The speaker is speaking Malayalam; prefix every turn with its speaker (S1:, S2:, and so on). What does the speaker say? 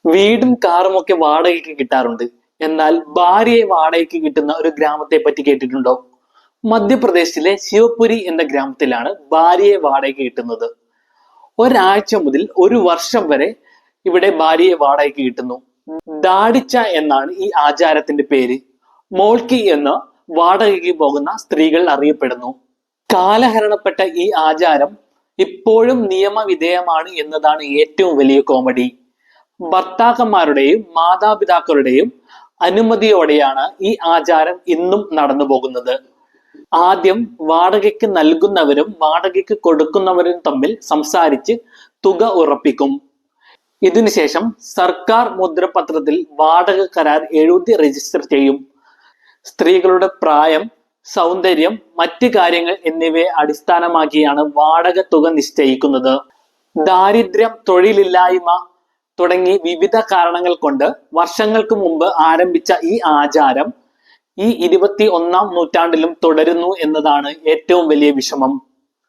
S1: വീടും കാറും ഒക്കെ വാടകയ്ക്ക് കിട്ടാറുണ്ട്. എന്നാൽ ഭാര്യയെ വാടകയ്ക്ക് കിട്ടുന്ന ഒരു ഗ്രാമത്തെ പറ്റി കേട്ടിട്ടുണ്ടോ? മധ്യപ്രദേശിലെ ശിവപുരി എന്ന ഗ്രാമത്തിലാണ് ഭാര്യയെ വാടകയ്ക്ക് കിട്ടുന്നത്. ഒരാഴ്ച മുതൽ ഒരു വർഷം വരെ ഇവിടെ ഭാര്യയെ വാടകയ്ക്ക് കിട്ടുന്നു. ദാടിച്ച എന്നാണ് ഈ ആചാരത്തിന്റെ പേര്. മോൾക്കി എന്ന് വാടകയ്ക്ക് പോകുന്ന സ്ത്രീകൾ അറിയപ്പെടുന്നു. കാലഹരണപ്പെട്ട ഈ ആചാരം ഇപ്പോഴും നിയമവിധേയമാണ് എന്നതാണ് ഏറ്റവും വലിയ കോമഡി. ഭർത്താക്കന്മാരുടെയും മാതാപിതാക്കളുടെയും അനുമതിയോടെയാണ് ഈ ആചാരം ഇന്നും നടന്നു പോകുന്നത്. ആദ്യം വാടകയ്ക്ക് നൽകുന്നവരും വാടകയ്ക്ക് കൊടുക്കുന്നവരും തമ്മിൽ സംസാരിച്ച് തുക ഉറപ്പിക്കും. ഇതിനുശേഷം സർക്കാർ മുദ്രപത്രത്തിൽ വാടക കരാർ എഴുതി രജിസ്റ്റർ ചെയ്യും. സ്ത്രീകളുടെ പ്രായം, സൗന്ദര്യം, മറ്റ് കാര്യങ്ങൾ എന്നിവയെ അടിസ്ഥാനമാക്കിയാണ് വാടക തുക നിശ്ചയിക്കുന്നത്. ദാരിദ്ര്യം, തൊഴിലില്ലായ്മ തുടങ്ങി വിവിധ കാരണങ്ങൾ കൊണ്ട് വർഷങ്ങൾക്ക് മുമ്പ് ആരംഭിച്ച ഈ ആചാരം ഈ 21-ാം നൂറ്റാണ്ടിലും തുടരുന്നു എന്നതാണ് ഏറ്റവും വലിയ വിഷമം.